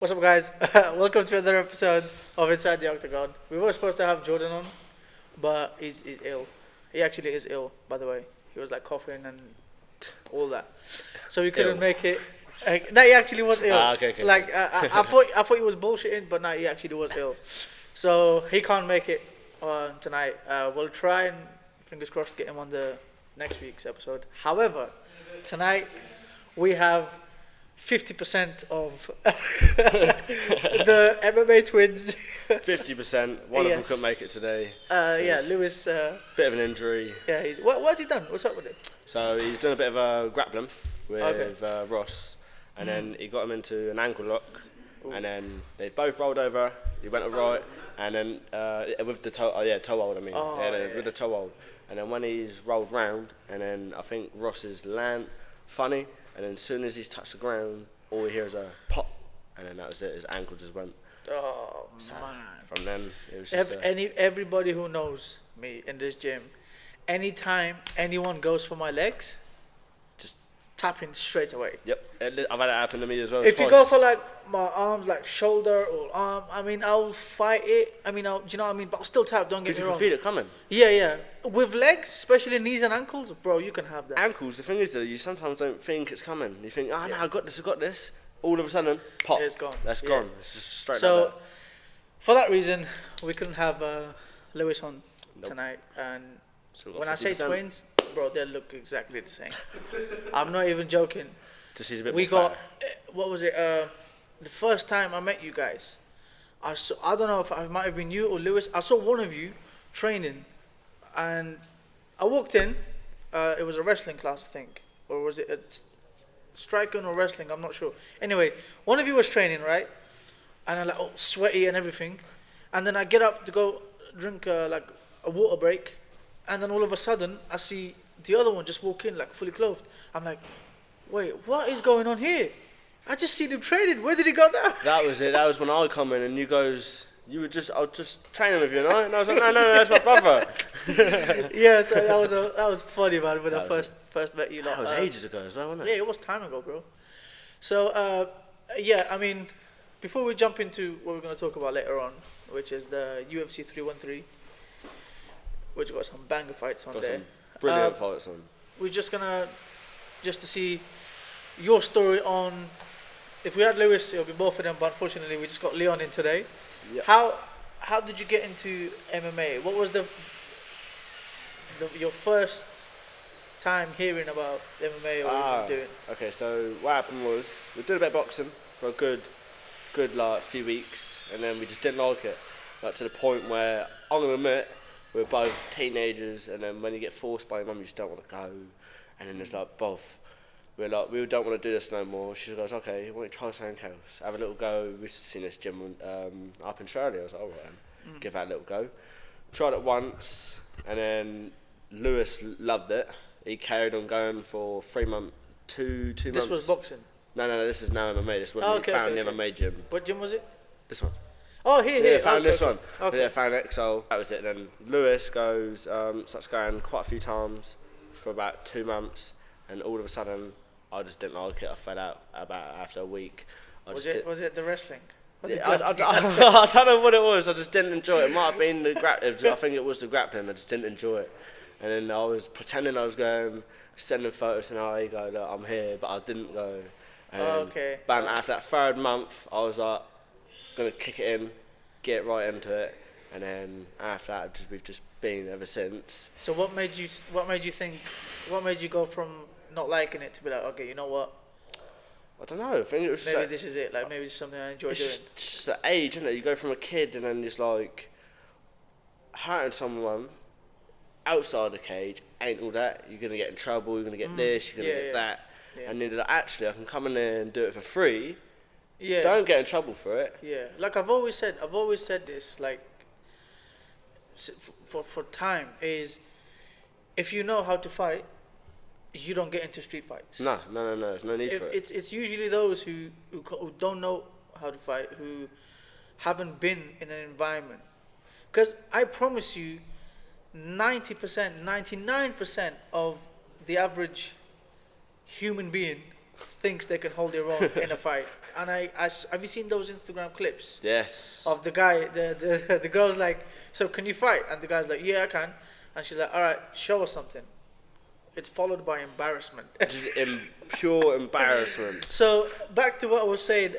What's up, guys? Welcome to another episode of Inside the Octagon. We were supposed to have Jordan on, but he's ill. He actually is ill, by the way. He was like coughing and all that, so we couldn't Ill. make it. No, he actually was ill. Okay. Like I thought he was bullshitting, but no, he actually was ill. So he can't make it tonight. We'll try and fingers crossed get him on the next week's episode. However, tonight we have 50% of the MMA twins. 50%. One of them Yes. couldn't make it today. Yeah, Lewis. Bit of an injury. Yeah, what's he done? What's up with it? So he's done a bit of a grappling with Okay. Ross, and then he got him into an ankle lock, and then they both rolled over. He went to right, and then with the toe, toe hold. I mean, with the toe hold, and then when he's rolled round, and then I think Ross is land funny, and then as soon as he's touched the ground, all we hear is a pop, and then that was it. His ankle just went. Oh So man! from then it was just. Everybody who knows me in this gym, anytime anyone goes for my legs, Just- tapping straight away. Yep, I've had it happen to me as well. If you twice. go for like my arms, like shoulder or arm, I mean, I'll fight it. I mean, do you know what I mean? But I'll still tap. Don't get Because me you can wrong. feel it coming. Yeah. With legs, especially knees and ankles, bro, you can have that. Ankles, the thing is though, you sometimes don't think it's coming. You think, oh no, I got this. All of a sudden, pop. It's gone. That's Yeah. gone. It's just straight So, like for that reason, we couldn't have Lewis on Nope. tonight. And that. So we've got when I say 50%. twins, bro, they look exactly the same. I'm not even joking. Just he's a bit We more got, fatter. what was it? The first time I met you guys, I don't know if it might have been you or Lewis. I saw one of you training, and I walked in. It was a wrestling class, I think, or was it a striking or wrestling? I'm not sure. Anyway, one of you was training, right? And I'm like, oh, sweaty and everything. And then I get up to go drink like a water break, and then all of a sudden I see the other one just walk in like fully clothed. I'm like, wait, what is going on here? I just seen him training. Where did he go now? That was it. That was when I come in and you goes, I was just training with you, and I was like, no, that's my brother. Yeah, so that was funny, man. When I That was first met you, That lot. was ages ago as well, wasn't Yeah, it? it was time ago, bro. So yeah, I mean, before we jump into what we're gonna talk about later on, which is the UFC 313, which got some banger fights on Got there. some brilliant Uh, fights on. We're just to see your story on. If we had Lewis, it'll be both of them. But unfortunately, we just got Leon in today. Yep. How did you get into MMA? What was your first time hearing about MMA or what you were doing? Okay, so what happened was we did a bit of boxing for a good like few weeks, and then we just didn't like it. Like to the point where I'm gonna admit we're both teenagers, and then when you get forced by your mum, you just don't want to go. And then it's like both. We're like, we don't want to do this no more. She goes, okay, why don't you try something else? Have a little go. We've seen this gym up in Shirley. I was like, all right, give that a little go. Tried it once, and then Lewis loved it. He carried on going for 3 months, two months. This was boxing. No, this is now MMA. This one Oh, we okay, found okay, the okay. MMA gym. What gym was it? This one. Oh, here. Yeah, found Okay, this okay. one. Okay. Yeah, found it. So that was it. Then Lewis starts going quite a few times for about 2 months, and all of a sudden, I just didn't like it. I fell out about after a week. Was it the wrestling? Or the Yeah, grappling? I don't know what it was. I just didn't enjoy it. It might have been the grappling. I think it was the grappling. I just didn't enjoy it. And then I was pretending I was going, sending photos, and I go, look, I'm here, but I didn't go. And Oh, okay. Bam! After that third month, I was like, gonna kick it in, get right into it, and then after that, we've just been ever since. So what made you go from not liking it to be like, okay, you know what? I don't know. I think it was Maybe just, this is it. Like maybe it's something I enjoy it's doing. just the age, isn't it? You go from a kid and then it's like hurting someone outside the cage ain't all that. You're gonna get in trouble. You're gonna get this. You're gonna get that. Yeah. And then like, actually, I can come in there and do it for free. Yeah. Don't get in trouble for it. Yeah. Like I've always said this. Like for time is, if you know how to fight, you don't get into street fights. No. There's no need for it. It's usually those who don't know how to fight, who haven't been in an environment. Because I promise you, 90%, 99% of the average human being thinks they can hold their own in a fight. And have you seen those Instagram clips Yes. of the guy? The girl's like, so can you fight? And the guy's like, yeah, I can. And she's like, all right, show us something. It's followed by embarrassment. Just pure embarrassment. So back to what I was saying.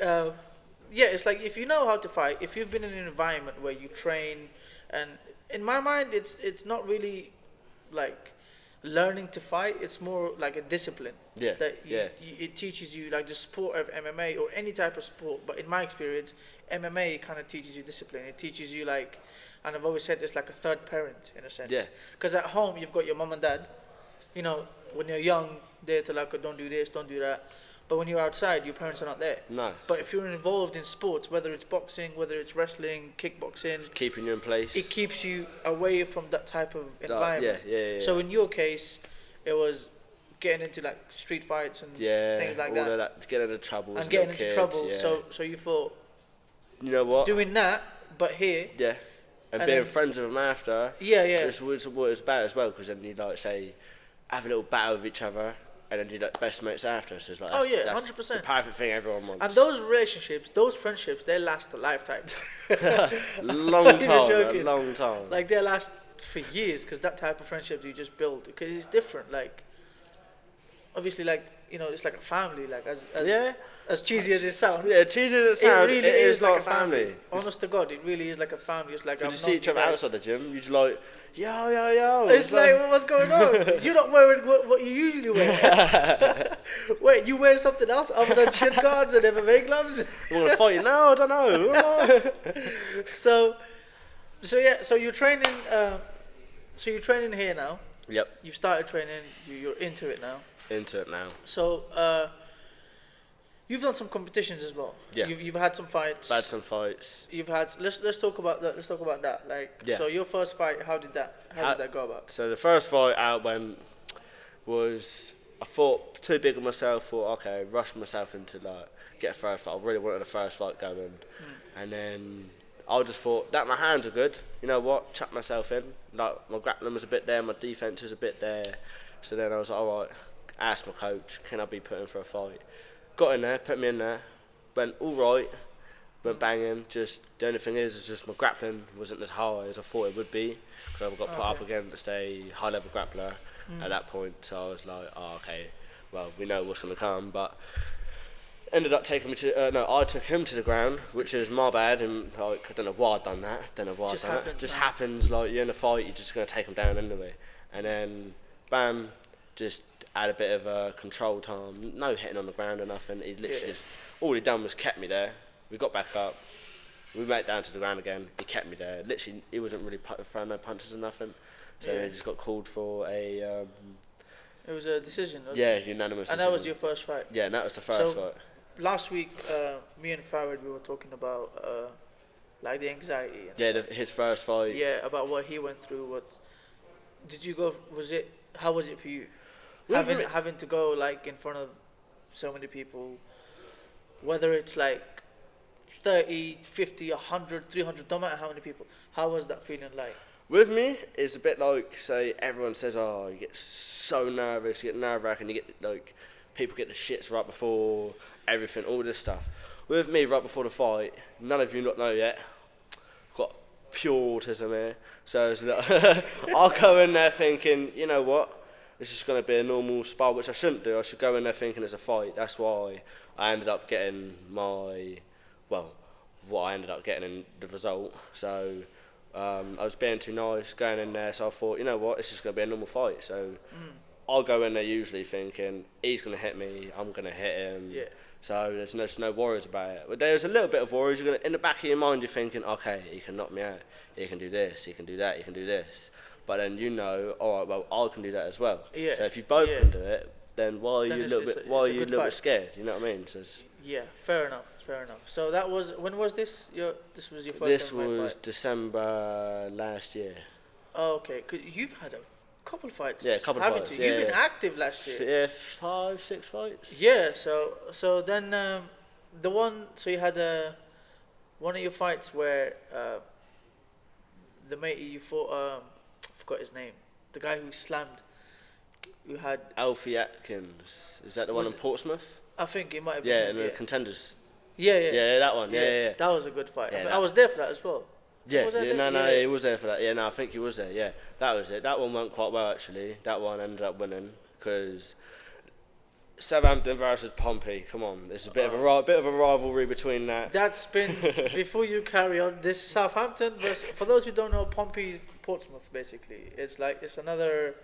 Yeah, it's like if you know how to fight, if you've been in an environment where you train, and in my mind, it's not really like learning to fight. It's more like a discipline. Yeah. It teaches you like the sport of MMA or any type of sport. But in my experience, MMA kind of teaches you discipline. It teaches you like, and I've always said it's like a third parent in a sense. Yeah. Because at home you've got your mum and dad. You know, when you're young, they're to like, don't do this, don't do that. But when you're outside, your parents are not there. No. But if you're involved in sports, whether it's boxing, whether it's wrestling, kickboxing, Keeping you in place. it keeps you away from that type of environment. Yeah. So in your case, it was getting into like street fights and things like all that. of that, getting into trouble. And getting into kids, trouble. Yeah. So you thought, you know what? doing that, but here. Yeah. And being then, friends with them after. Yeah. It's what it's about as well, because then you like say, have a little battle with each other, and then you like best mates after. So it's like, that's 100%. the perfect thing everyone wants. And those relationships, those friendships, they last a lifetime. long time, joking. a long time. Like they last for years, because that type of friendship you just build, because it's different. Like, obviously, like, you know, it's like a family. Like as cheesy as it sounds. Yeah, cheesy as it sounds, really it is like like a family. family. Honest to God, it really is like a family. It's like You I've just known see each other guys. outside the gym, you just like, yo. It's like, what's going on? You're not wearing what you usually wear. Wait, you wear something else other than shin guards and MMA gloves? I'm gonna fight you now. I don't know. So you're training. So you're training here now. Yep. You've started training. You're into it now. Into it now. So you've done some competitions as well. Yeah. You've had some fights. Had some fights. You've had. Let's talk about that. Let's talk about that. Like, Yeah. so your first fight. How did that go about? So the first fight out was, I thought too big of myself. Thought okay, rush myself into like get a first fight. I really wanted a first fight going, and then I just thought that my hands are good. You know what? Chuck myself in. Like my grappling was a bit there, my defense was a bit there. So then I was like, all right. Asked my coach, can I be put in for a fight? Got in there, put me in there. Went all right. Went banging. Just the only thing is just my grappling wasn't as high as I thought it would be. Because I got put up against a high level grappler at that point. So I was like, oh okay, well we know what's gonna come. But ended up taking me to I took him to the ground, which is my bad, and like I don't know why I'd done that. Just happens. Like you're in a fight, you're just gonna take him down anyway. And then bam, just had a bit of a control time, no hitting on the ground or nothing. He literally just, all he done was kept me there. We got back up, we went down to the ground again. He kept me there. Literally, he wasn't really throwing no punches or nothing. So he just got called for a. It was a decision. Unanimous. And that was your first fight. Yeah, and that was the first fight. Last week, me and Farid, we were talking about like the anxiety. And his first fight. Yeah, about what he went through. What did you go? How was it for you? Having to go like in front of so many people, whether it's like 30, 50, 100, 300, don't matter how many people. How was that feeling like? With me, it's a bit like, say, everyone says, oh, you get so nervous, you get nerve-wracking, you get like, people get the shits right before everything, all this stuff. With me, right before the fight, none of you not know yet, got pure autism here. So it's like, I'll go in there thinking, you know what? This is going to be a normal spar, which I shouldn't do. I should go in there thinking it's a fight. That's why I ended up getting what I ended up getting in the result. So I was being too nice, going in there. So I thought, you know what, this is going to be a normal fight. So I'll go in there usually thinking, he's going to hit me, I'm going to hit him. Yeah. So there's no worries about it. But there's a little bit of worries. In the back of your mind, you're thinking, okay, he can knock me out. He can do this, he can do that, he can do this. But then you know, all right, well, I can do that as well. Yeah. So if you both can do it, then why are you a little bit scared? You know what I mean? So fair enough. So that was, when was this? This was your first. This was fight? December last year. Oh, okay. 'Cause you've had a couple of fights. Yeah, a couple of fights. Yeah, you've been active last year. Yeah, 5, 6 fights. Yeah. So then the one. So you had one of your fights where the mate you fought. I forgot his name. The guy who slammed. Who had Alfie Atkins. Is that the one in Portsmouth? I think it might have Yeah, been. and the Contenders. Yeah, yeah. Yeah, that one. Yeah. That was a good fight. Yeah, I was there for that as well. Yeah, Was I there? no, Yeah. he was there for that. Yeah, no, I think he was there. Yeah, that was it. That one went quite well actually. That one ended up winning because Southampton versus Pompey. Come on, there's a bit of a rivalry between that. That's been before you carry on. This Southampton versus, for those who don't know, Pompey's Portsmouth basically. It's like it's another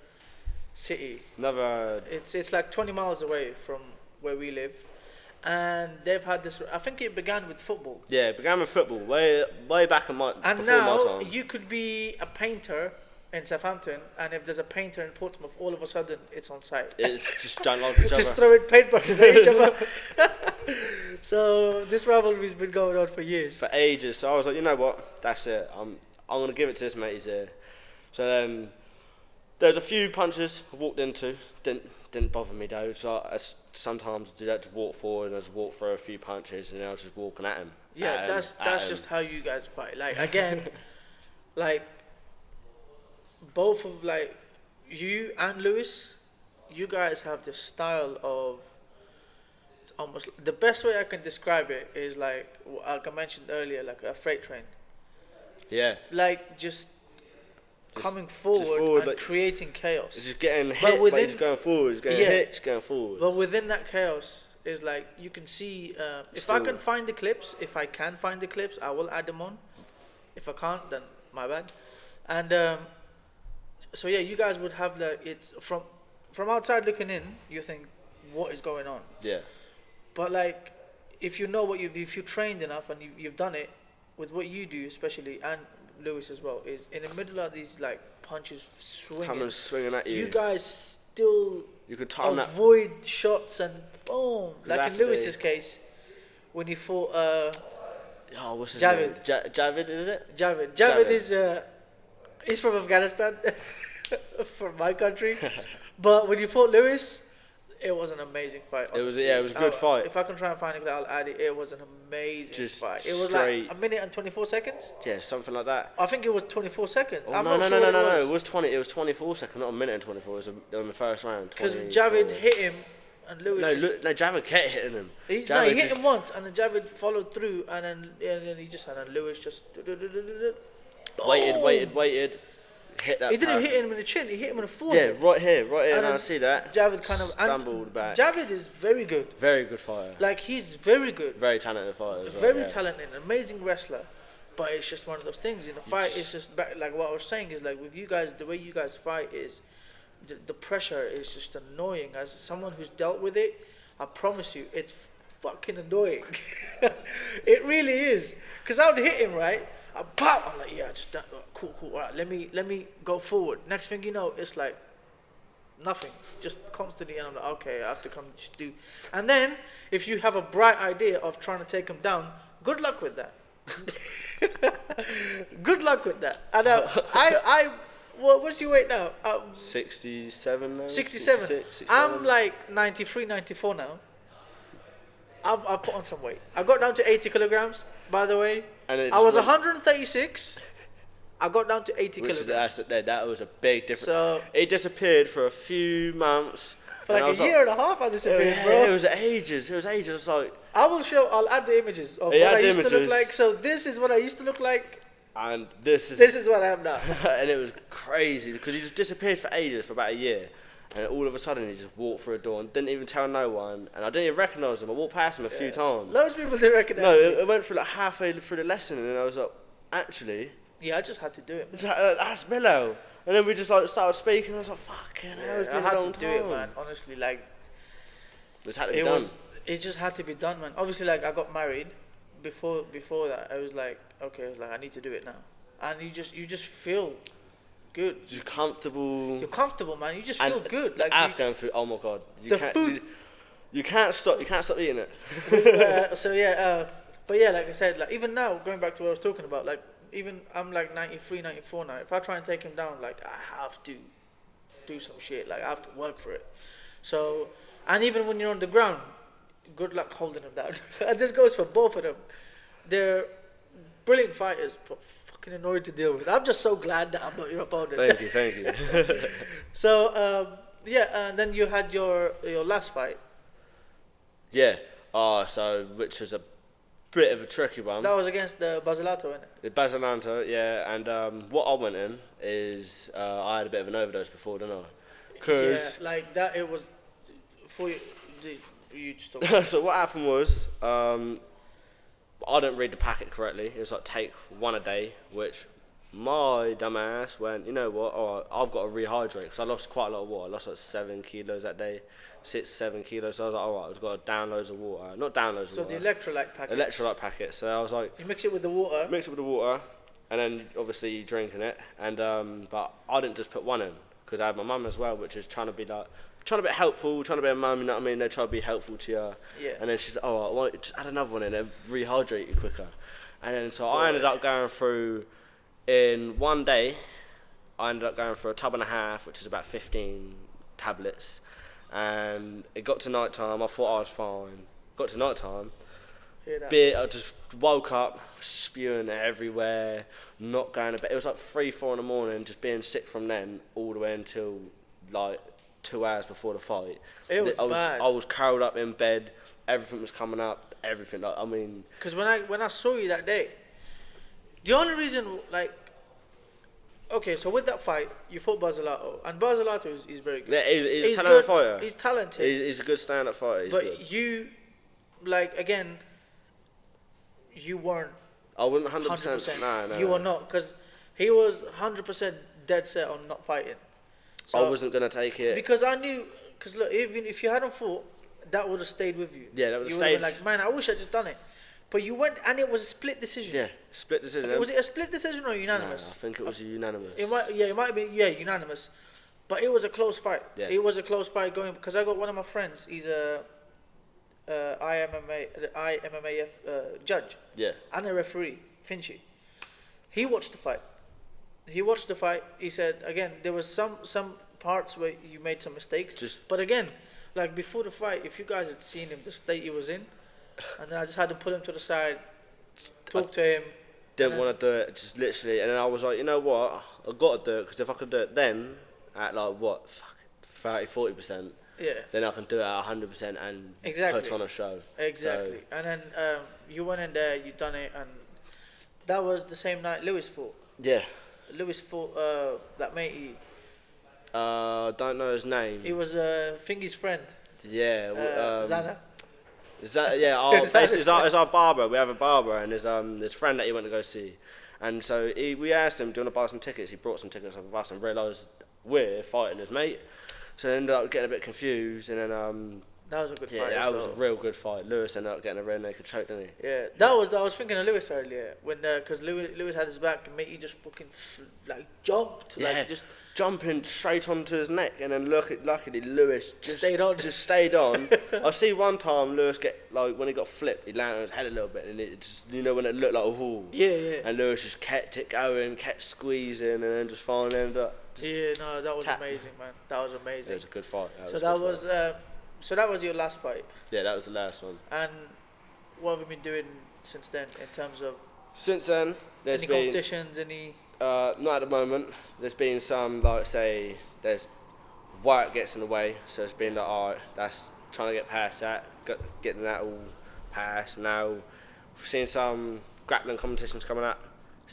city. Another. It's like 20 miles away from where we live, and they've had this. I think it began with football. Yeah, it began with football way back in my And before now my time. you could be a painter in Southampton, and if there's a painter in Portsmouth, all of a sudden it's on site. It's just don't like each other. Just throwing paintbrushes at each other. So this rivalry's been going on for years. For ages. So I was like, you know what? That's it. I'm gonna give it to this mate. He's here. So then there's a few punches I walked into. Didn't bother me though. So I sometimes do that to walk forward and I just walk through a few punches and then I was just walking at him. Yeah, that's just how you guys fight. Like again, like both of like you and Lewis, you guys have this style of almost the best way I can describe it is like I mentioned earlier, like a freight train. Yeah. Like just coming forward and but creating chaos. It's just getting hit, but he's going forward. He's getting hit, he's going forward. But within that chaos is like you can see. If I can find the clips, I will add them on. If I can't, then my bad. And so yeah, you guys would have like it's from outside looking in, you think what is going on. Yeah. But like, if you know if you trained enough and you've done it with what you do, especially and Lewis as well, is in the middle of these like punches swinging at you. You guys still you can time avoid shots and boom. Like in Lewis's they... case, when he fought what's his Javed. name? Javed, is it? Javed is he's from Afghanistan, from my country. But when he fought Lewis, it was an amazing fight. Honestly. It was a good fight. If I can try and find it, I'll add it. It was an amazing fight. It was straight. like a minute and 24 seconds. Yeah, something like that. I think it was 24 seconds. Oh, no. It was 20. It was 24 seconds, not a minute and 24. It was on the first round. Because Javed hit him, and Lewis. No, Javed kept hitting him. He hit him once, and then Javed followed through, and then Lewis just waited. Hit that. He didn't hit him in the chin. He hit him in the forehead. Yeah, right here. And I see that. Javed kind of stumbled back. Javed is very good. Very good fighter. Like he's very good. Very talented fighter. As well, very talented, amazing wrestler. But it's just one of those things in a fight. It's just like what I was saying is like with you guys, the way you guys fight is the pressure is just annoying. As someone who's dealt with it, I promise you, it's fucking annoying. It really is. Cause I would hit him right. I'm like, yeah, just that, cool. All right, let me go forward. Next thing you know, it's like nothing, just constantly. And I'm like, okay, I have to come just do. And then if you have a bright idea of trying to take him down, good luck with that. Good luck with that. And what's your weight now? 67 now. 67. 67. I'm like 93, 94 now. I've put on some weight. I got down to 80 kilograms, by the way. And I was 136. I got down to 80 kilograms. That was a big difference. So it disappeared for a few months. For like a year and a half, I disappeared, bro. It was ages. It was like. I'll add the images of what I used to look like. So this is what I used to look like. And this is what I am now. And it was crazy because he just disappeared for ages, for about a year. And all of a sudden he just walked through a door and didn't even tell no one. And I didn't even recognise him. I walked past him a few times. Loads of people didn't recognise me. No, it went through like halfway through the lesson and I was like, actually... Yeah, I just had to do it. It's like, that's Milo. And then we just like started speaking and I was like, fucking hell, it's been a long time. I had to do it, man. Honestly, like... It had to be done. It just had to be done, man. Obviously, like, I got married. Before that, I was like, okay, I need to do it now. And you just feel... good. You're comfortable. You're comfortable, man. You just feel good. Like Afghan food. Oh my god. Food. You can't stop. You can't stop eating it. But yeah, like I said, like even now, going back to what I was talking about, like even I'm like 93, 94 now. If I try and take him down, like I have to do some shit. Like I have to work for it. So, and even when you're on the ground, good luck holding him down. And this goes for both of them. They're brilliant fighters, but fucking annoying to deal with. I'm just so glad that I'm not your opponent. Thank you. So, and then you had your last fight. Yeah. So which was a bit of a tricky one. That was against the Basilato, wasn't it? The Basilanta, yeah, and what I went in is I had a bit of an overdose before, didn't I? Cause Yeah, like that. It was for you. You just talk. so what happened was I didn't read the packet correctly. It was like take one a day, which my dumbass went, you know what? Oh, I've got to rehydrate because I lost quite a lot of water. I lost like 7 kilos that day, 7 kilos. So I was like, all right, I've got to down loads of water. Not down loads of water. So the electrolyte packet. Electrolyte packet. So I was like, You mix it with the water. mix it with the water, and then obviously you drinking it. And but I didn't just put one in because I had my mum as well, which is trying to be helpful, trying to be a mum. You know what I mean? They're trying to be helpful to you. Yeah. And then she's like, oh, well, just add another one in and rehydrate you quicker. And then so I ended up going through in one day. I ended up going for a tub and a half, which is about 15 tablets. And it got to night time. I thought I was fine. Got to night time. I just woke up spewing everywhere, not going to bed. It was like 3-4 in the morning, just being sick from then all the way until like 2 hours before the fight. It was bad. I was curled up in bed. Everything was coming up. Everything. Like, I mean, because when I saw you that day, the only reason like. Okay, so with that fight, you fought Basilato, and Basilato is very good. yeah, he's a talented fighter. He's talented. He's a good stand-up fighter. He's but good. you, like again, you weren't I wouldn't 100%. No. You were not, because he was 100% dead set on not fighting. So, I wasn't gonna take it. because I knew. Because look, even if you hadn't fought, that would have stayed with you. Yeah, that would have You stayed. been like, man, I wish I'd just done it. But you went, and it was a split decision. Yeah, split decision. Was it a split decision or No, I unanimous? think it was unanimous. It might have been unanimous, but it was a close fight. Yeah. It was a close fight going, because I got one of my friends. He's a IMMAF judge Yeah. and a referee, Finchy. He watched the fight. He said again there was some parts where you made some mistakes. But again, like before the fight, if you guys had seen him, the state he was in, and then I just had to put him to the side, talk to him. Didn't want to do it, just literally. And then I was like, you know what? I've got to do it, because if I could do it then, at like, 30-40%, Yeah. then I can do it at 100% and Exactly. put on a show. Exactly. So, And then you went in there, you done it, and that was the same night Lewis fought. yeah. Lewis fought that mate. Don't know his name. He was Fingy's friend. Yeah. Zana. Is that, yeah, basically it's our barber. We have a barber, and his friend that he went to go see. And so we asked him, do you want to buy some tickets? He brought some tickets off of us and realised we're fighting his mate. So I ended up getting a bit confused, and then That was a good yeah, fight. that was a real good fight. Lewis ended up getting a rear naked choke, didn't he? Yeah, I was thinking of Lewis earlier when because Lewis had his back and mate, he just fucking like jumped, Yeah, like just jumping straight onto his neck, and then luckily Lewis just stayed on. I see one time Lewis get, like, when he got flipped, he landed on his head a little bit, and it just, you know, when it looked like a wall. Yeah. And Lewis just kept it going, kept squeezing, and then just finally ended up. Yeah, no, that was amazing, man. That was amazing. It was a good fight. So that was your last fight. Yeah, that was the last one. And what have you been doing since then in terms of Since then, there's any been competitions, any? not at the moment. There's been some, like, say, there's work gets in the way, so it's been like, alright, that's trying to get past that, getting that all past. Now we've seen some grappling competitions coming up,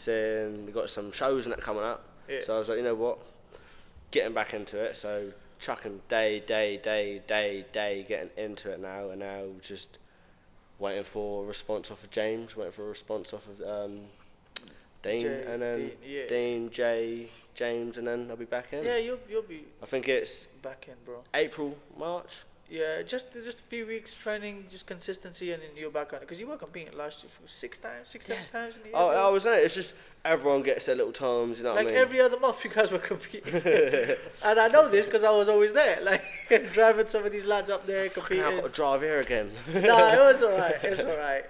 we've got some shows and that coming up. Yeah. So I was like, you know what, getting back into it. So chucking day, getting into it now, and now just waiting for a response off of James, waiting for a response off of Dean, and then Dean, Jay, James, and then I'll be back in. Yeah, you'll be I think it's back in, bro. April, March. Yeah, just a few weeks training, just consistency, and then you're back on it. Because you were competing last year for 6 times, 7 times in the year. I was in it. It's just everyone gets their little times, you know what I mean? Like every other month, you guys were competing. And I know this because I was always there, like driving some of these lads up there competing. I've got to drive here again. Nah, it was alright. It's alright.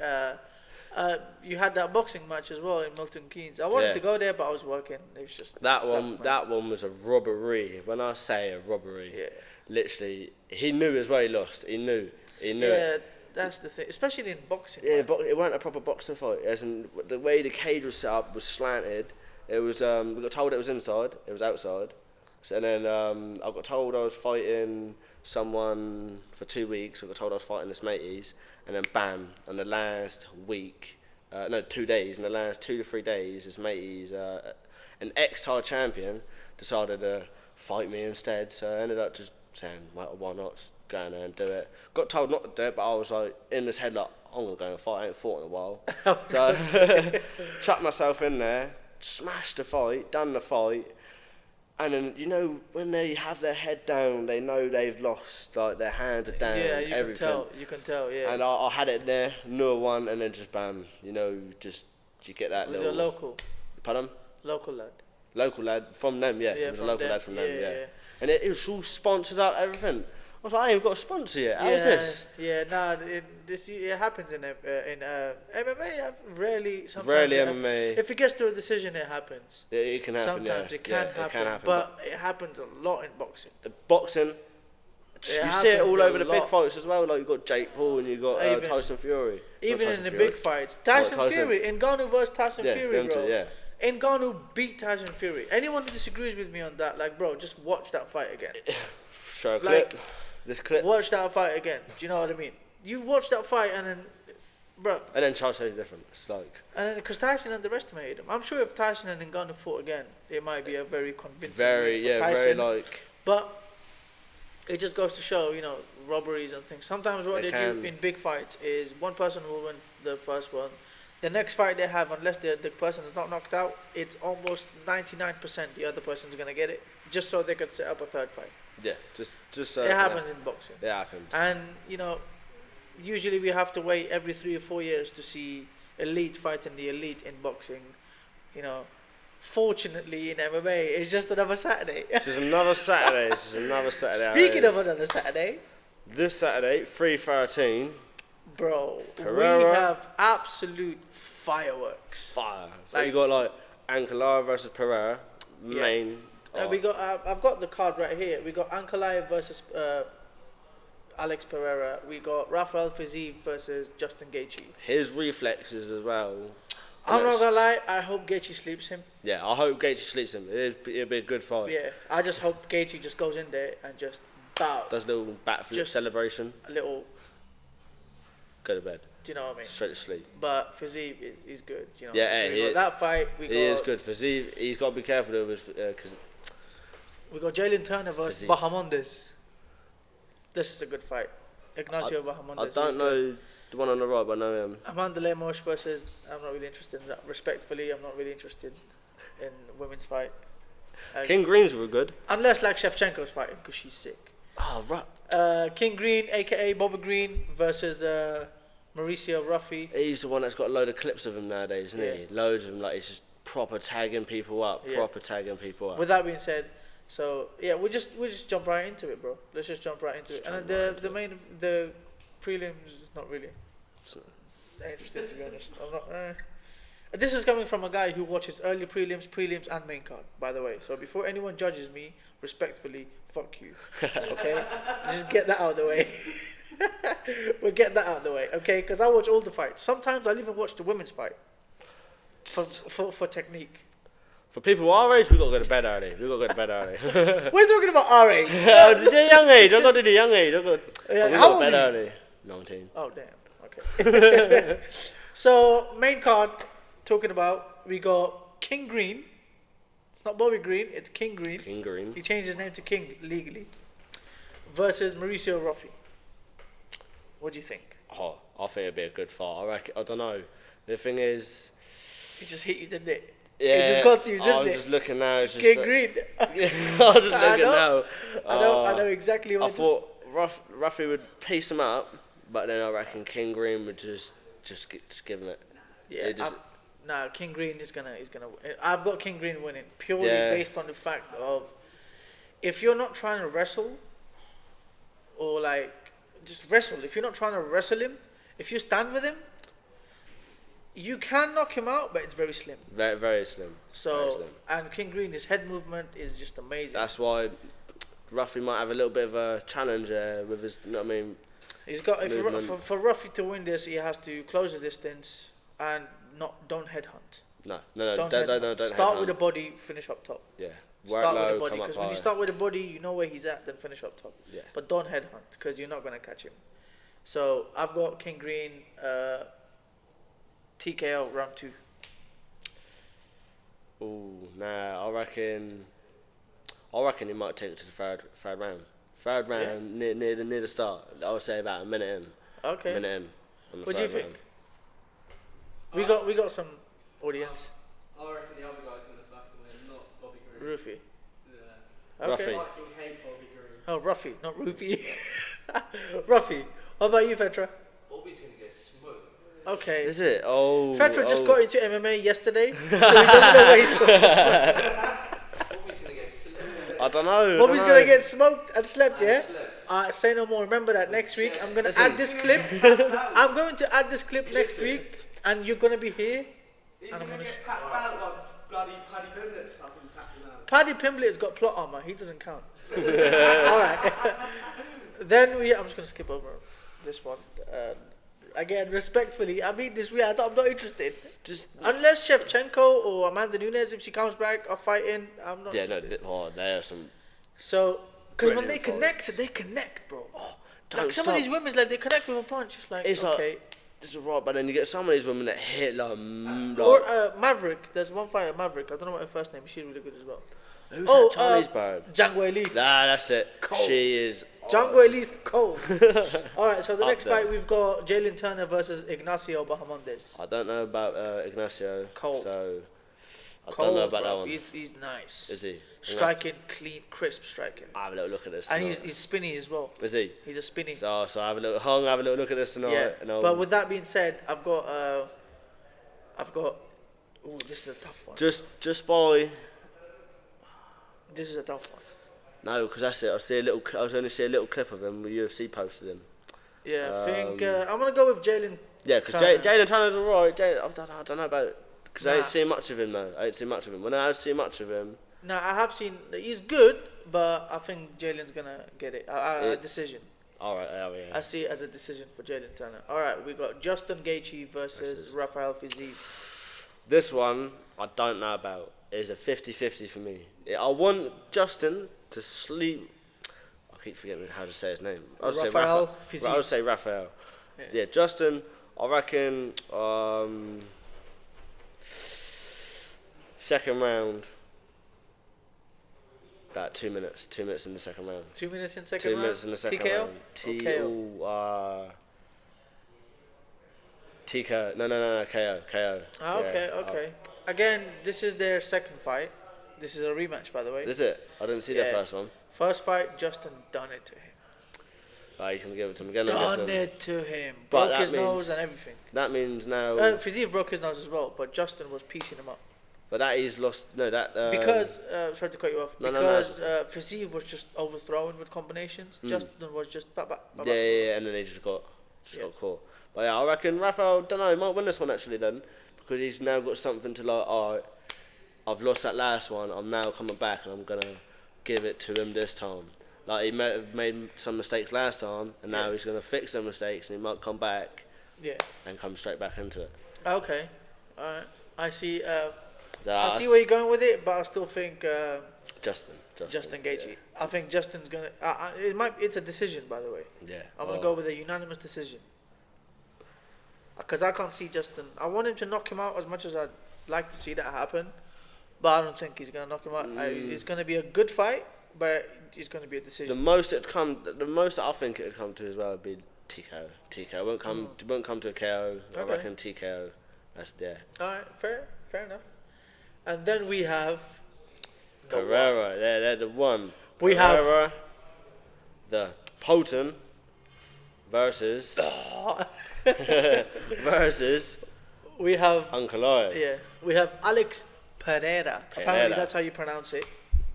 You had that boxing match as well in Milton Keynes. I wanted to go there, but I was working. It was just that one was a robbery. When I say a robbery, literally, he knew as well. He lost. He knew. Yeah, that's the thing, especially in boxing. Yeah, but it wasn't a proper boxing fight. As in, the way the cage was set up was slanted. It was we got told it was inside. It was outside. So, and then I got told I was fighting someone for 2 weeks. I got told I was fighting this mateys, and then bam, on the last week, 2 days, in the last 2 to 3 days, this mateys, an ex-title champion, decided to fight me instead. So I ended up just saying, well, why not? Just go in there and do it. Got told not to do it, but I was like in this head like, I'm gonna go and fight. I ain't fought in a while. So chucked myself in there, smashed the fight, done the fight. And then, you know, when they have their head down, they know they've lost, like their hands are down, Yeah, you everything. You can tell, yeah. And I had it there, knew I won, and then just bam, you know, just you get that Was little. it a local? Pardon? Local lad. Local lad from them, yeah. Yeah, It was a from local them. lad from them, Yeah, yeah. yeah. And it was all sponsored out, everything. I was like, I ain't got a sponsor yet. How's this? Yeah, it happens in MMA. Rarely, sometimes Rarely it MMA. If it gets to a decision, it happens. It can happen. Sometimes yeah. it can Yeah, happen, It can happen. but it happens a lot in boxing. Boxing, you see it all happens over a the big lot. fights as well. Like you've got Jake Paul and you've got Even- Tyson Fury. Even Not in the Tyson Fury. big fights, Tyson Tyson. Fury, Ngannou versus Tyson Yeah, Fury, them bro. two, yeah. Ngannou beat Tyson Fury. Anyone who disagrees with me on that, like, bro, just watch that fight again. Show a Like- clip. This clip. Watch that fight again. Do you know what I mean? You watch that fight and then, bro, And then Charles says different. It's like and then because Tyson underestimated him. I'm sure if Tyson and Ngannou fought again, it might be a very convincing very, win for Tyson. very like. But it just goes to show, you know, robberies and things. Sometimes what They they do can. in big fights is one person will win the first one. The next fight they have, unless the person is not knocked out, it's almost 99% the other person's going to get it, just so they could set up a third fight. Yeah, just. It happens in boxing. It happens. And, you know, usually we have to wait every 3 or 4 years to see elite fighting the elite in boxing. You know, fortunately in MMA, it's just another Saturday. It's just another Saturday. It's just another Saturday. Speaking of another Saturday, this Saturday, 3:13. bro, Pereira. we have absolute fireworks. Fire. So Like- you got like Ankalaev versus Pereira, Yeah. main. We got. I've got the card right here. We got Ankalaev versus Alex Pereira. We got Rafael Fiziev versus Justin Gaethje. His reflexes as well. I'm not gonna lie. I hope Gaethje sleeps him. Yeah, I hope Gaethje sleeps him. It'll be a good fight. Yeah, I just hope Gaethje just goes in there and just bow. Does a little backflip Just- celebration. A little. Go to bed. Do you know what I mean? Straight to sleep. But Fiziev is good. You know. Yeah, so hey, we he got is- that fight. We got. He is good. Fiziev, he's got to be careful though because We got Jalen Turner versus Fiziev. Bahamondes. This is a good fight. Ignacio Bahamondes. I is don't good. know the one on the right, but I know him. Amanda Lemos versus. I'm not really interested in that. Respectfully, I'm not really interested in women's fight. King Greens were good. Unless like Shevchenko's fighting because she's sick. Oh, right. King Green, aka Bobby Green, versus Mauricio Ruffy. He's the one that's got a load of clips of him nowadays, isn't Yeah. he? Loads of them. Like he's just proper tagging people up. Yeah. Proper tagging people up. With that being said, so yeah, we just jump right into it, bro. Let's just jump right into it. And the prelims is not really interesting, to be honest. I'm not. This is coming from a guy who watches early prelims, and main card. By the way, so before anyone judges me, respectfully, fuck you. Okay, just get that out of the way. We'll get that out of the way, okay? Because I watch all the fights. Sometimes I'll even watch the women's fight for technique. For people our age, we got to go to bed early. We're talking about our age. The young age. I got to do the young age. Yeah, We how got to old bed are you? early. 19. Oh damn. Okay. So main card, talking about, we got King Green. It's not Bobby Green. It's King Green. King Green. He changed his name to King legally. Versus Mauricio Ruffy. What do you think? Oh, I think it'd be a good fight. I don't know. The thing is, He just hit you, didn't it? yeah. It just got to you, didn't I'm it? just looking now. It's just King Green. I'm just looking now. I know exactly I what. thought Ruffy would piece him up, but then I reckon King Green would just give him it. Yeah. It just- Nah, King Green is gonna. I've got King Green winning purely Yeah. based on the fact of, if you're not trying to wrestle, or like just wrestle. If you're not trying to wrestle him, if you stand with him, you can knock him out, but it's very slim. Very, very slim. Very So slim. and King Green, his head movement is just amazing. That's why Ruffy might have a little bit of a challenge with his. You know what I mean? He's got movement. for Ruffy to win this, he has to close the distance and don't headhunt. Don't Start with the headhunt. body, finish up top. Yeah. Work Start low, with the body, come up because when you high. start with the body, you know where he's at, then finish up top. Yeah. But don't headhunt, because you're not going to catch him. So I've got King Green, TKO round 2. Ooh, nah, I reckon he might take it to the third round. Third round, near the start. I would say about a minute in. Okay. Minute in. On the What do you third think? round. We got some audience. I reckon the other guy's going to fucking win, not Bobby Green. Roofy. Yeah. Okay. Ruffy. I fucking hate Bobby Green. Oh, Ruffy, not Roofy. Ruffy. What about you, Fetra? Bobby's going to get smoked. Okay. Is it? Oh. Fetra just oh. got into MMA yesterday, so he doesn't know what he's talking about. Bobby's going to get smoked. I don't know. Bobby's dunno. going to get smoked and slept, yeah? Slept. Say no more. Remember that next week. I'm going to Listen. add this clip. I'm going to add this clip next week, and you're going to be here. He's And I'm going to gonna get packed out like bloody Paddy Pimblett fucking packed him out. Paddy Pimblett's got plot armor. He doesn't count. All right. Then I'm just going to skip over this one. Again, respectfully, I mean this. I'm not interested. Just. Unless Shevchenko or Amanda Nunes, if she comes back, are fighting. I'm not. Yeah, no, interested. there are some. So, because when they Brilliant connect, bro. Don't Like some of stop. these women's, like they connect with a punch. It's like It's like- okay. This is right, but then you get some of these women that hit like. Or Maverick. There's one fighter, Maverick. I don't know what her first name is. She's really good as well. Who's Oh, that Chinese bird? Zhang Weili. Nah, that's it. Cold. She is. Zhang Weili's cold. All right, so the Up next there. fight we've got Jalen Turner versus Ignacio Bahamondes. I don't know about Ignacio. Cold. So I Cold, don't know about bro. that one. He's nice. Is he? Striking, clean, crisp striking. I have a little look at this. And tonight. he's spinny as well. Is he? He's a spinny. So I have a little hung. Have a little look at this tonight. Yeah. And I'll But with that being said, I've got. Ooh, this is a tough one. just by. This is a tough one. No, because that's it. I was only see a little clip of him. The UFC posted him. Yeah, I think I'm gonna go with Jalen. Yeah, because Turner. Jalen Turner's alright. I don't know about. Because I Nah. ain't seen much of him though. I ain't seen much of him. When I see much of him, No, I have seen. He's good, but I think Jalen's gonna get it. A decision. alright, yeah. I see it as a decision for Jalen Turner. All right, we got Justin Gaethje versus Rafael Fiziev. This one I don't know about. It's a 50-50 for me. I want Justin to sleep. I keep forgetting how to say his name. I would Rafael say Fiziev. I would say Raphael. Yeah. Yeah, Justin. I reckon second round. About 2 minutes. 2 minutes in the second round. 2 minutes in second 2 round. minutes in the second TKO? round. TKO. No, KO. KO. Ah, okay, okay. Again, this is their second fight. This is a rematch, by the way. Is it? I didn't see the Yeah. first one. First fight, Justin done it to him. He's going to give it to him again. Done it to him. But Broke that his nose means- and everything. That means now... Fiziev broke his nose as well, but Justin was piecing him up. But that he's lost... No, that... Because, sorry to cut you off, No, because Fiziev was just overthrown with combinations. Justin was just... Yeah, and then he just got Yeah. got caught. But yeah, I reckon Rafael, don't know, he might win this one actually then. Because he's now got something to like, alright, I've lost that last one, I'm now coming back and I'm going to give it to him this time. Like, he might have made some mistakes last time, and now Yeah. he's going to fix them mistakes, and he might come back Yeah. and come straight back into it. Okay. Alright. I see... So I see where you're going with it, but I still think Justin Gaethje. Yeah. I think Justin's gonna. It's a decision, by the way. Yeah. I'm gonna go with a unanimous decision. Because I can't see Justin. I want him to knock him out as much as I'd like to see that happen, but I don't think he's gonna knock him out. It's gonna be a good fight, but it's gonna be a The decision. most that I think it'd come to as well would be TKO. TKO won't come to a KO. I Okay. reckon TKO. That's All right, fair enough. And then we have the one. Pereira. They're the one. We have- Pereira, the potent versus versus We have Uncle Oi. yeah. We have Alex Pereira. Apparently, Pereira. that's how you pronounce it.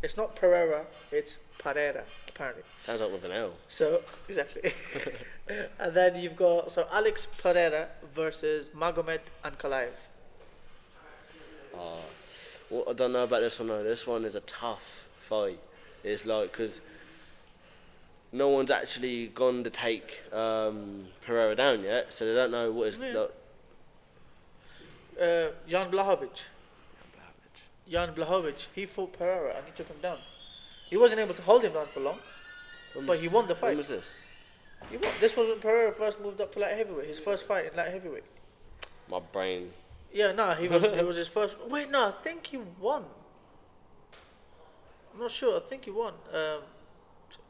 It's not Pereira. It's Pereira. Apparently. Sounds like with an L. So exactly, and then you've got Alex Pereira versus Magomed Ankalaev. Well, I don't know about this one though. This one is a tough fight. It's like because no one's actually gone to take Pereira down yet, so they don't know what is. Yeah. Like, Jan Blachowicz. Jan Blachowicz, he fought Pereira and he took him down. He wasn't able to hold him down for long, but he won the fight. When was this? He won. This was when Pereira first moved up to light heavyweight. His first fight in light heavyweight. My brain. Yeah, no, he was. It was his first. Wait, no, I think he won. I'm not sure. I think he won.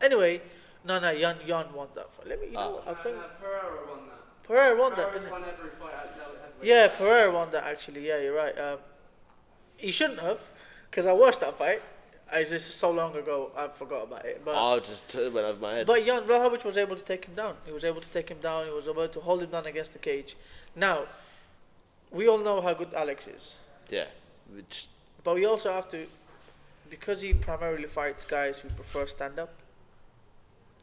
Anyway, no, Jan won that fight. Let me. You know, I think Pereira won that. Pereira won that. Pereira's Didn't won every fight at light heavyweight. Yeah, Pereira won that actually. Yeah, you're right. He shouldn't have, because I watched that fight. It's just so long ago, I forgot about it. But I just went over my head. But Jan Blachowicz was able to take him down. He was able to take him down. He was able to hold him down against the cage. Now, we all know how good Alex is. Yeah. Which, But we also have to, because he primarily fights guys who prefer stand-up,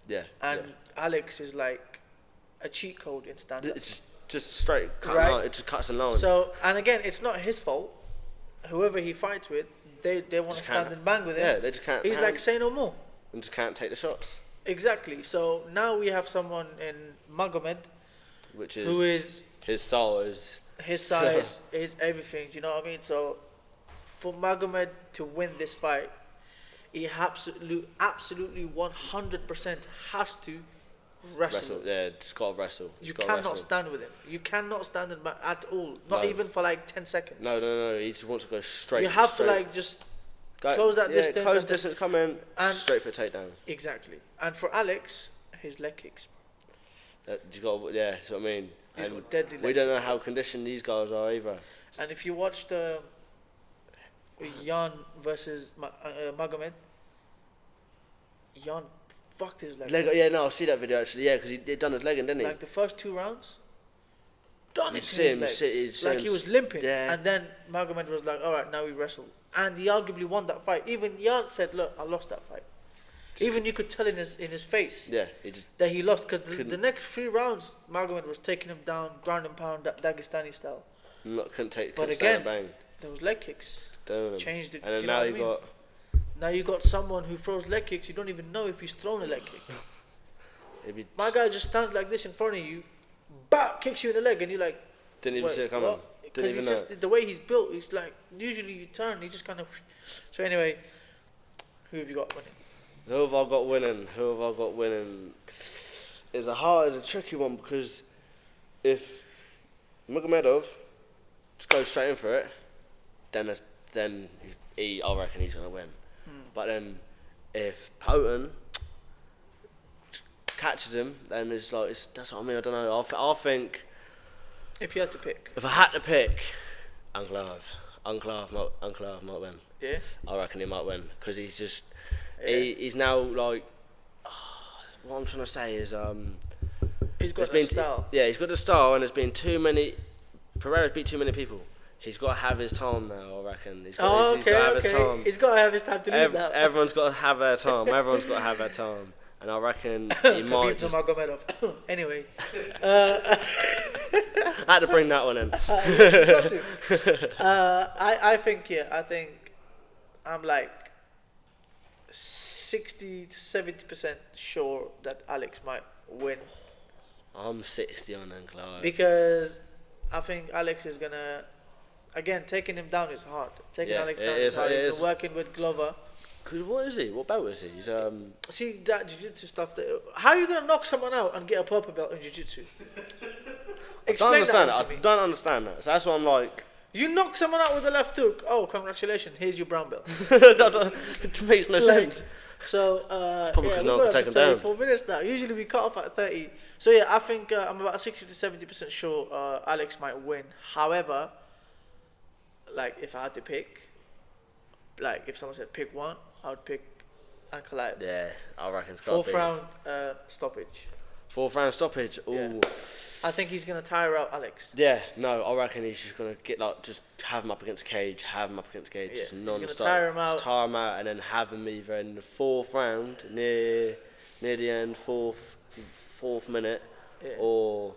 yeah. and yeah. Alex is like a cheat code in stand-up. It's just straight cut Right. line. It just cuts a line. So, and again, it's not his fault. Whoever he fights with, they want to Just stand can't- and bang with him. yeah, they just can't. He's hand- like, say no more. and just can't take the shots. Exactly. So now we have someone in Magomed Which is who is his soul is. his size, his everything. Do you know what I mean? So for Magomed to win this fight, he absolutely 100% has to wrestle. Yeah, just gotta wrestle. You Just gotta cannot wrestle. stand with him. You cannot stand him at all. Not No. even for like 10 seconds. No. He just wants to go straight. You have straight. to like just Go, close that distance Close and- distance. Come in. and- Straight for a takedown. exactly. And for Alex, his leg kicks. You got. Yeah, that's what I mean. He's And got deadly leg we don't know how conditioned these guys are either. And if you watch the Jan versus Magomed, Jan fucked his leg. Yeah, no, I see that video actually. Yeah, because he done his leg in, didn't he? Like the first 2 rounds, done You'd it to see his him legs. see Like him he was limping. yeah. And then Magomed was like, all right, now we wrestle. And he arguably won that fight. Even Jan said, look, I lost that fight. Even you could tell in his face Yeah, he just. that he lost. Because the couldn't- next 3 rounds, Magomed was taking him down, ground and pound, Dagestani style. Couldn't take. But Couldn't stand again, and bang. There was leg kicks. Doing him. Changed it. And then do you know now what I you mean? got. Now you got someone who throws leg kicks. You don't even know if he's thrown a leg kick. It'd be My guy just stands like this in front of you, bah, kicks you in the leg, and you're like, didn't even wait, see it coming. what? Didn't Because even he's know. just the way he's built. He's like usually you turn, he just kind of. So anyway, who have you got winning? Who have I got winning? Who have I got winning? It's a tricky one because if Magomedov just goes straight in for it, then I reckon he's gonna win. But then if Poten catches him, then it's like that's what I mean. I don't know. I think If you had to pick, if I had to pick, Unclave might win. yeah, I reckon he might win because he's just Yeah. he's now like what I'm trying to say is he's got there's that style. Yeah, he's got the style, and there's been too many. Pereira's beat too many people. He's got to have his time now. I reckon. He's got to have his time. He's got to have his time to lose that. Everyone's got to have their time. Everyone's got to have their time, and I reckon he might Khabib just. Nurmagomedov. Anyway, I had to bring that one in. got to. I think I'm like 60 to 70% sure that Alex might win. I'm 60 on Unclave. Because I think Alex is gonna, again, taking him down is hard. Taking Yeah, Alex it down is, is hard. it He's is. been working with Glover. Cause what is he? What belt is he? He's See that jiu-jitsu stuff. How are you gonna knock someone out and get a purple belt in jiu-jitsu? I don't understand that that. to I me. don't understand that. So that's why I'm like. You knock someone out with a left hook. Oh, congratulations! Here's your brown belt. It makes no sense. So Probably yeah, 'cause we've no got one up can to take 'em down. 34 minutes now. Usually we cut off at 30. So yeah, I think I'm about 60 to 70% sure Alex might win. However, like if I had to pick, like if someone said pick one, I would pick Ankalaev. Yeah, I reckon it's got to 4th be. round stoppage. 4th round stoppage. Ooh. Yeah. I think he's gonna tire out Alex. Yeah, no, I reckon he's just gonna get just have him up against cage, Yeah, just he's gonna non-stop, tire him out. just tire him out, and then have him either in the 4th round near the end, fourth minute, Yeah. or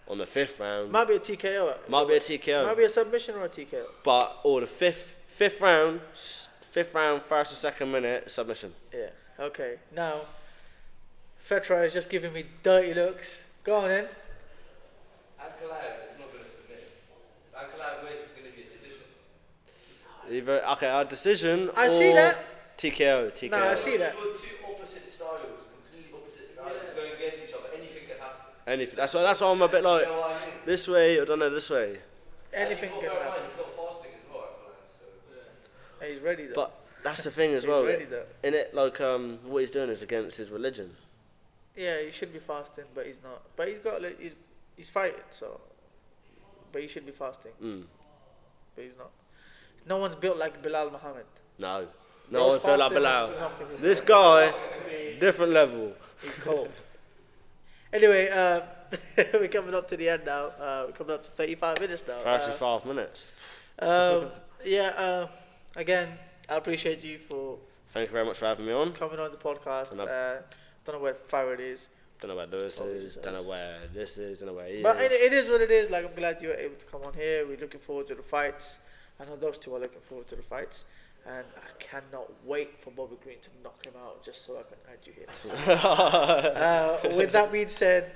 on the 5th round. Might be a TKO. Might be a TKO. Might be a submission or a TKO. But or the fifth round, first or second minute submission. Yeah. Okay. Now, Fetra is just giving me dirty looks. Go on then. Ankalaev is not going to submit. If Ankalaev wins, it's going to be a decision. Either our decision. I or see that. TKO. TKO. No, I see that. You've got two opposite styles, completely opposite styles, going against each other. Anything can happen. Anything. That's why I'm a bit like You know what I mean? this way. I don't know, this way. Anything and can you've got to bear in happen. mind, he's got fasting as well, so. He's ready though. But that's the thing as He's well. ready though. In it, like what he's doing is against his religion. Yeah, he should be fasting, but he's not. But he's got he's fighting, so. But he should be fasting, but he's not. No one's built like Bilal Muhammad. No. Those No one's built like fasting Bilal. to knock him in. This guy, different level. He's cold. Anyway, we're coming up to the end now. We're coming up to 35 minutes now. 35 minutes. Again, I appreciate you for Thank you very much for having me on. coming on the podcast. And Don't know where Farad is. Don't know where Lewis is, don't know where this is, don't know where he But is. it is what it is. Like, I'm glad you were able to come on here. We're looking forward to the fights. I know those two are looking forward to the fights. And I cannot wait for Bobby Green to knock him out just so I can add you here. With that being said,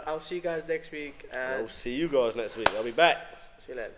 I'll see you guys next week. I'll see you guys next week. I'll be back. See you later.